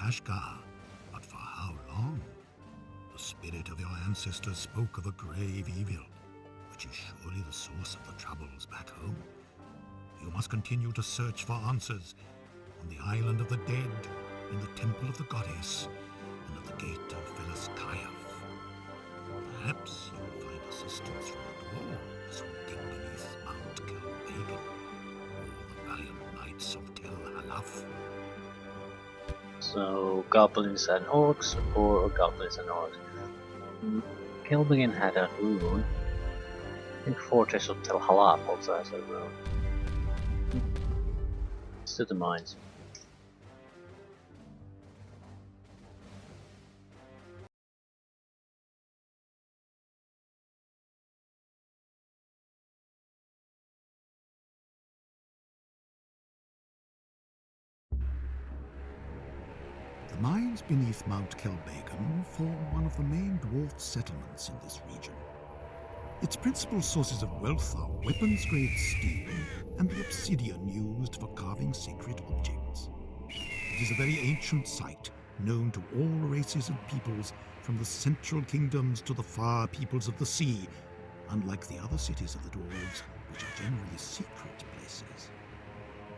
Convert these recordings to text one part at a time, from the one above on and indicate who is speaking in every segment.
Speaker 1: Kashgar, but for how long? The spirit of your ancestors spoke of a grave evil, which is surely the source of the troubles back home. You must continue to search for answers on the island of the dead, in the temple of the goddess, and at the gate of Philiskayaf. Perhaps you will find assistance from the dwarves who dig beneath Mount Kelbegen, or the valiant knights of Tel Halaf.
Speaker 2: So, goblins and orcs, or goblins and orcs. Kelbegen had a rune. I think Fortress of Tel Halaf also has a rune. Let's do the mines.
Speaker 1: The mines beneath Mount Kelbegen form one of the main dwarf settlements in this region. Its principal sources of wealth are weapons-grade steel and the obsidian used for carving sacred objects. It is a very ancient site, known to all races and peoples, from the central kingdoms to the far peoples of the sea, unlike the other cities of the dwarves, which are generally secret places.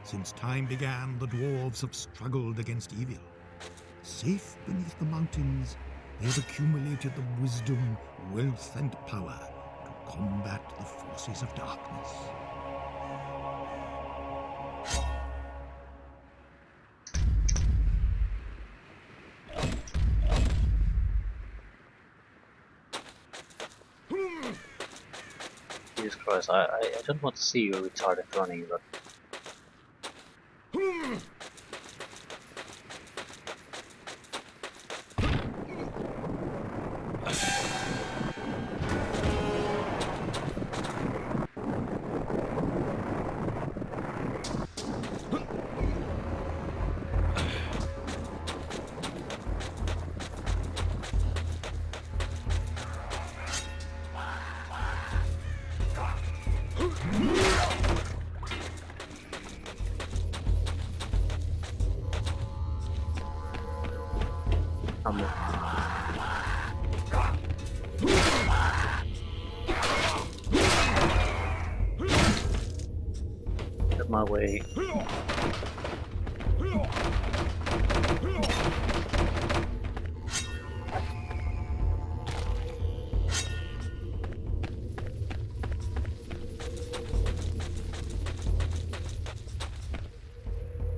Speaker 1: Since time began, the dwarves have struggled against evil. Safe beneath the mountains, they have accumulated the wisdom, wealth, and power to combat the forces of darkness.
Speaker 2: Jesus Christ, I don't want to see you retarded running, but... Get my way.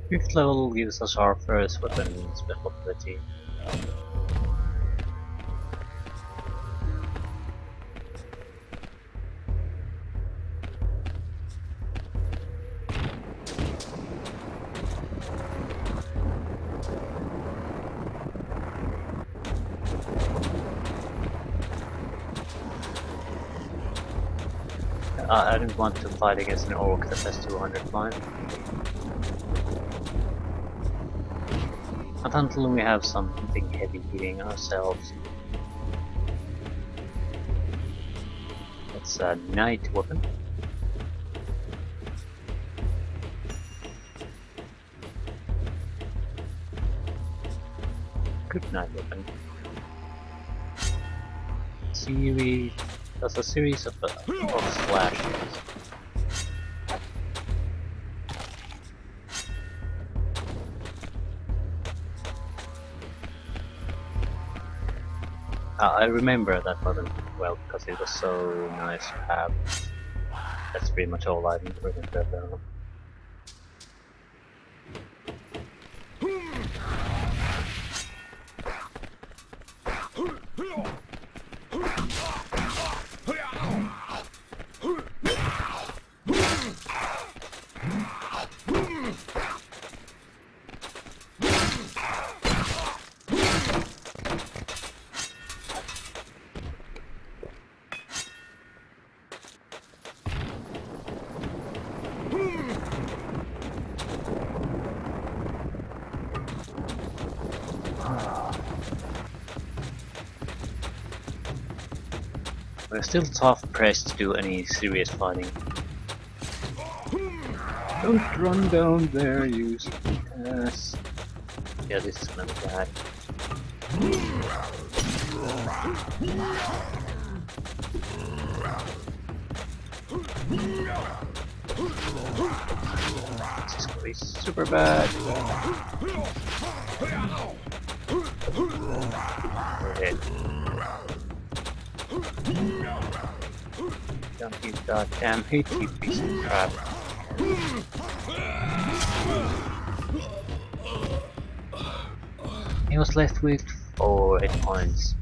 Speaker 2: Fifth level gives us our first weapon special ability. I didn't want to fight against an orc that has 200 climb. Not until we have something heavy hitting ourselves. It's a night weapon. Good night weapon. Series. That's a series of slashes. I remember that weapon well because it was so nice to have. That's pretty much all I remember though. We're still tough pressed to do any serious fighting. Don't run down there, you ass. Yeah, this is gonna be bad. This is gonna be super bad. Okay. Don't you goddamn hate you piece of crap. He was left with 4 hit points.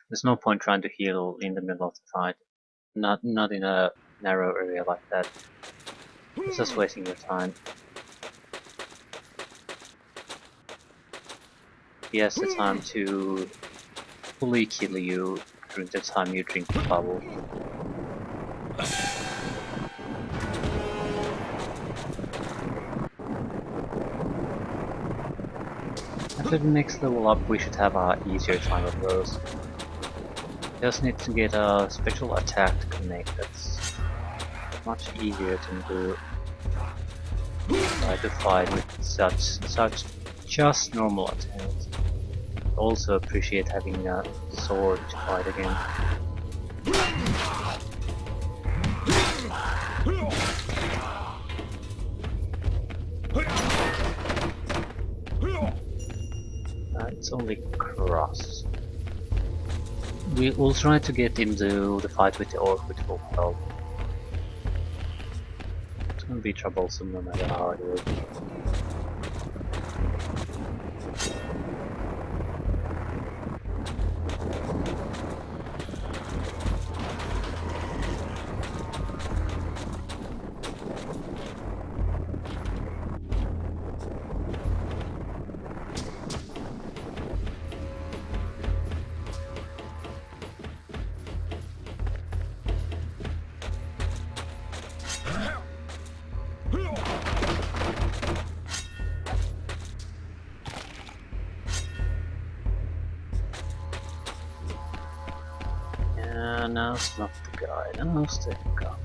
Speaker 2: There's no point trying to heal in the middle of the fight. Not in a narrow area like that. It's just wasting your time. He has the time to fully kill you during the time you drink the bubble. After the next level up, we should have a easier time of those. Just need to get a special attack to connect. That's much easier to do. Try to fight with such just normal attacks. Also appreciate having a sword to fight again. It's only cross. We will try to get into the fight with the orc with full health. It's gonna be troublesome no matter how it is. No, it's not the guy. No, it's the guy.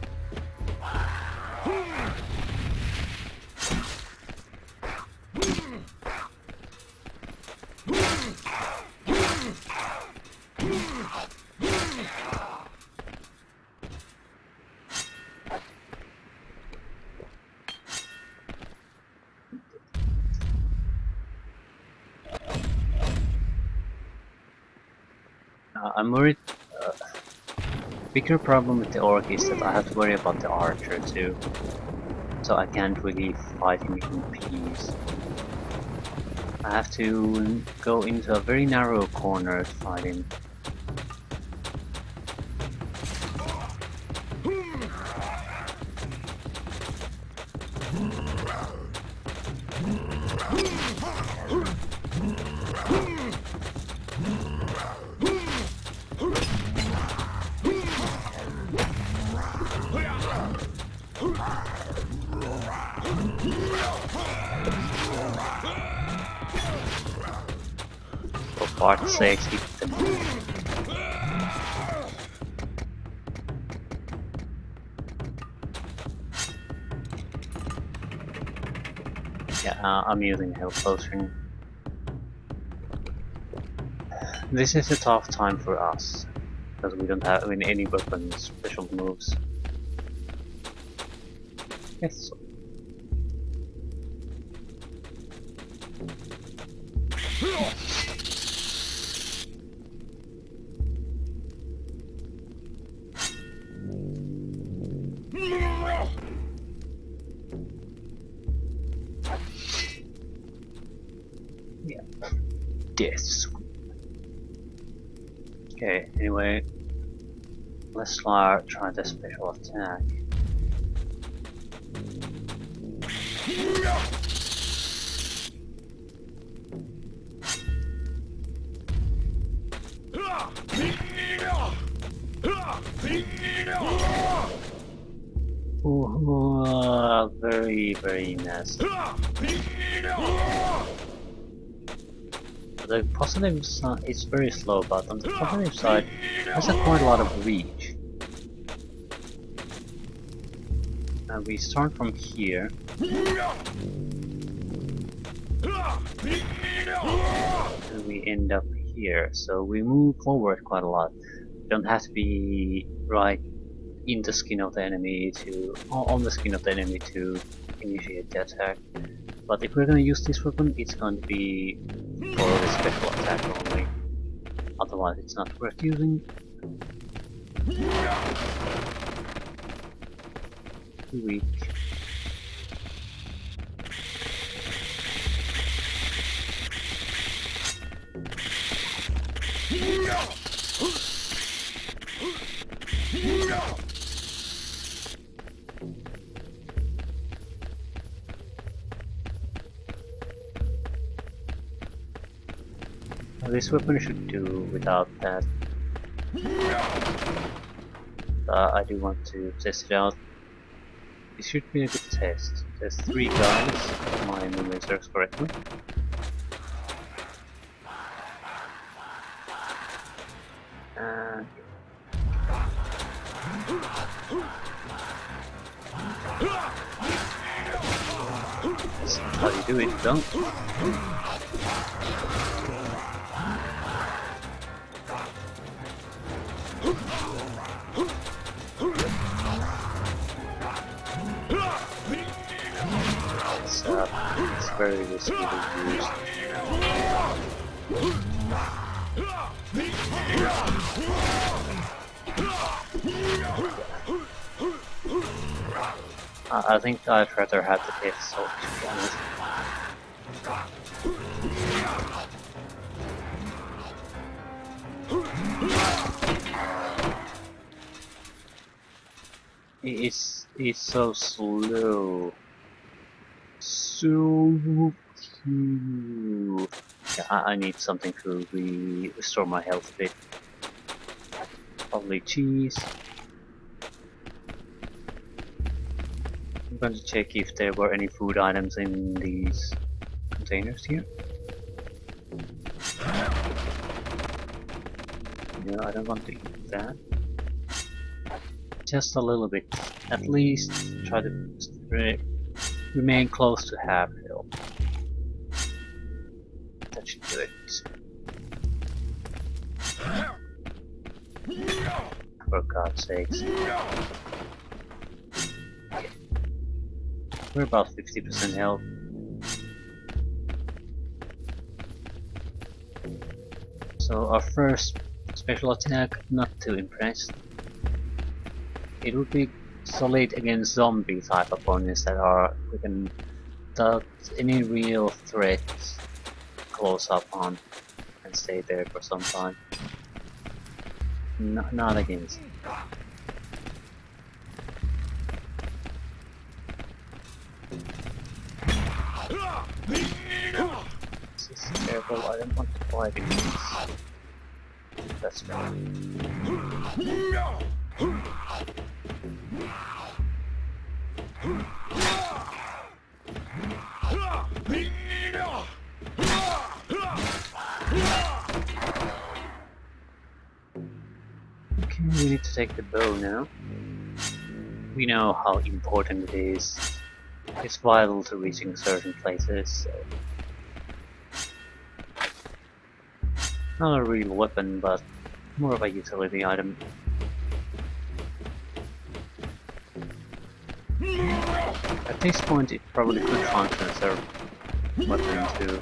Speaker 2: I'm worried. Bigger problem with the orc is that I have to worry about the archer too, so I can't really fight him in peace. I have to go into a very narrow corner to fight him. For God's sake, hit them. Yeah, I'm using health potion. This is a tough time for us, because we don't have any weapons, special moves. Yes. Yeah. Death. Okay, anyway, let's try the special attack. Ooh, very nasty. The positive side is very slow, but on the positive side, it has quite a lot of reach. We start from here. And we end up here, so we move forward quite a lot. Don't have to be right in the skin of the enemy on the skin of the enemy to initiate the attack. But if we're gonna use this weapon, it's going to be for the special attack only. Otherwise, it's not worth using. Too weak. This weapon should do without that. I do want to test it out. It should be a good test. There's 3 guys, if my memory serves correctly. And that's how you do it, don't? It's very risky to use. I think I'd rather have the pistol, to be honest. It's so slow. So slow. Yeah, I need something to restore my health a bit. Probably cheese. I'm going to check if there were any food items in these containers here. No, I don't want to eat that. Just a little bit. At least try to remain close to half health. That should do it. For God's sakes. Okay. We're about 50% health. So our first special attack, not too impressed. It would be solid against zombie type opponents that are without any real threat close up on and stay there for some time. Not against. This is terrible, I don't want to fight in this. That's fine. Okay, we need to take the bow now. We know how important it is. It's vital to reaching certain places, so. Not a real weapon, but more of a utility item. At this point it probably could function as a weapon too.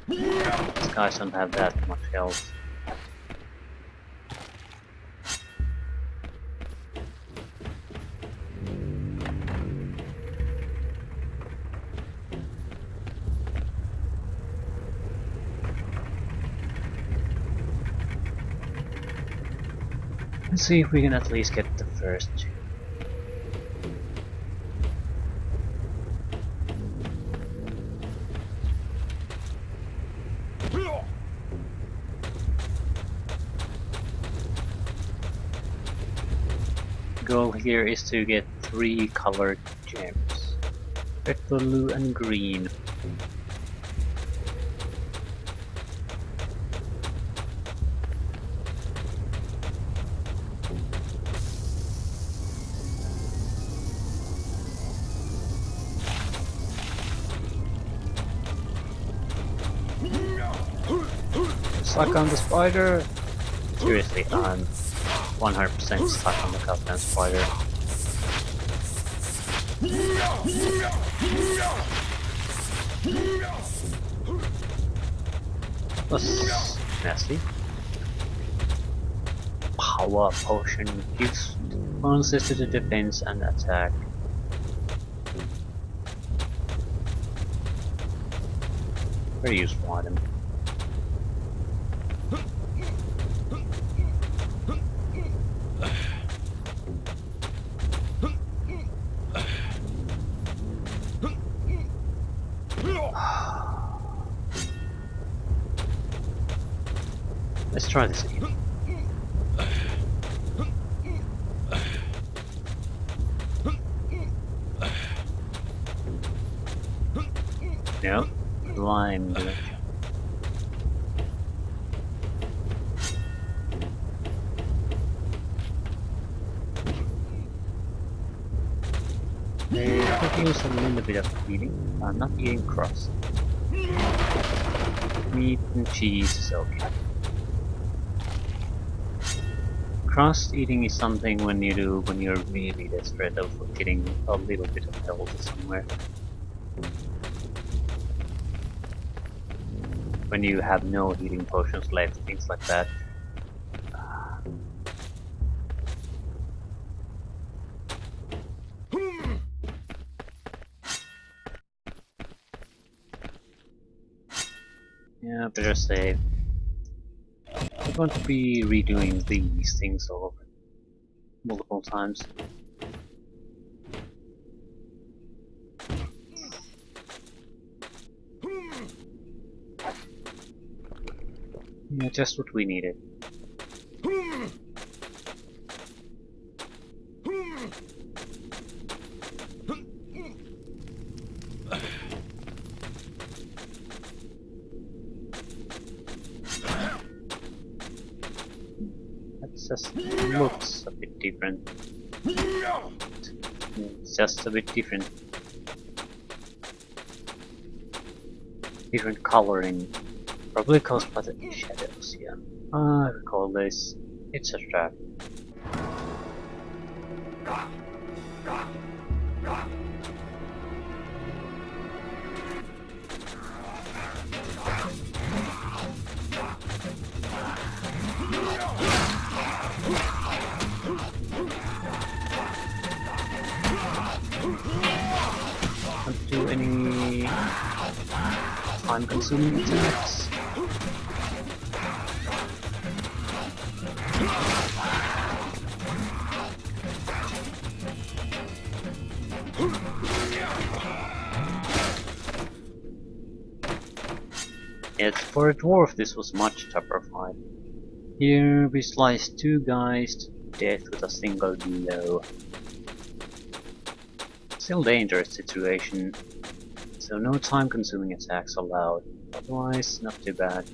Speaker 2: These guys don't have that much health. Let's see if we can at least get the first two. Goal here is to get 3 colored gems. Red, blue and green. stuck on the spider. Seriously, I'm 100% stuck on the goddamn spider. That's nasty. Power potion gives bonuses to the defense and attack. Very useful item. Let's try this again. Nope, lime glitch. I could use a little bit of eating. I'm not eating crust. Meat and cheese is okay. Crust eating is something when you're really desperate of getting a little bit of health somewhere. When you have no healing potions left, things like that. Yeah, better save. I'm going to be redoing these things over multiple times. Yeah, just what we needed. That just looks a bit different. It's just a bit different. Different coloring. Probably caused by the shadows, yeah. I recall this. It's a trap. Don't do any time-consuming attacks. Yes, for a dwarf this was much tougher fight. Here we sliced two guys to death with a single blow. Still dangerous situation, so no time consuming attacks allowed, otherwise not too bad.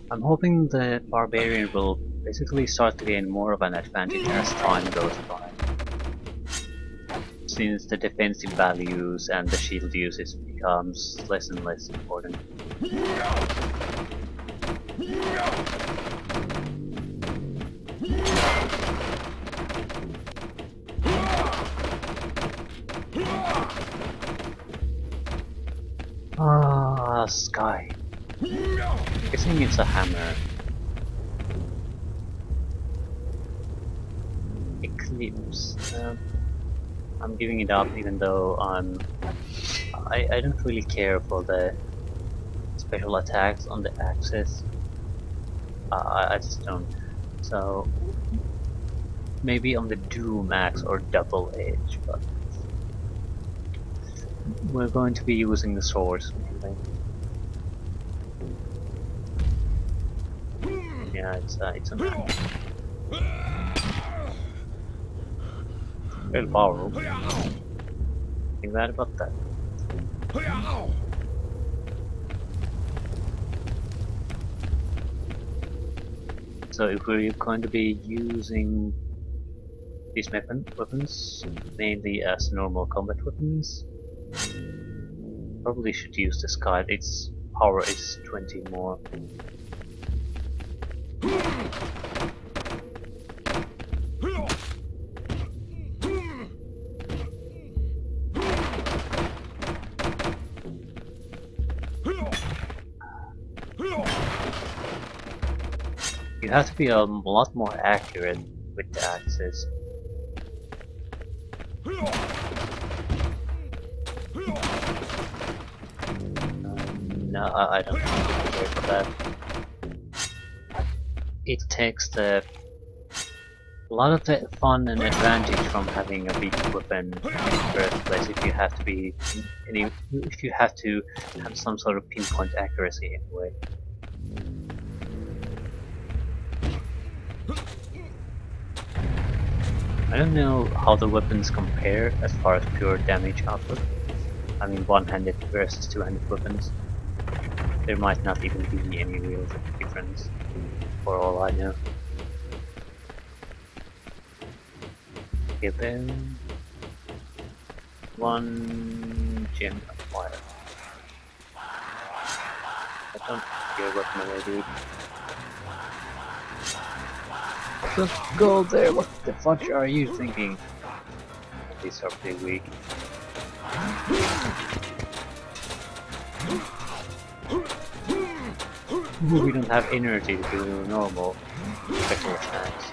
Speaker 2: I'm hoping the Barbarian will basically start to gain more of an advantage as time goes by, since the defensive values and the shield usage becomes less and less important. Ah, sky. Guessing it's a hammer. Eclipse. I'm giving it up even though I don't really care for the special attacks on the axis. I just don't. So maybe on the Doom axe or double edge, but we're going to be using the swords anyway. Yeah, it's a man. Very powerful. Think bad about that. So if we're going to be using these weapons mainly as normal combat weapons, probably should use this card. It's power is 20 more. You have to be a lot more accurate with the axes. No, I don't care for that. It takes a lot of the fun and advantage from having a big weapon in the first place. If you have to be, if you have to have some sort of pinpoint accuracy anyway. I don't know how the weapons compare as far as pure damage output. I mean, one-handed versus two-handed weapons. There might not even be any real difference, for all I know. Given one gem acquired. I don't care what my dude. Just go there, what the fudge are you thinking? These are pretty weak. We don't have energy to do normal special attacks.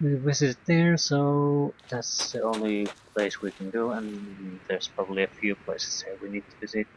Speaker 2: We visited there, so that's the only place we can go, and there's probably a few places here we need to visit.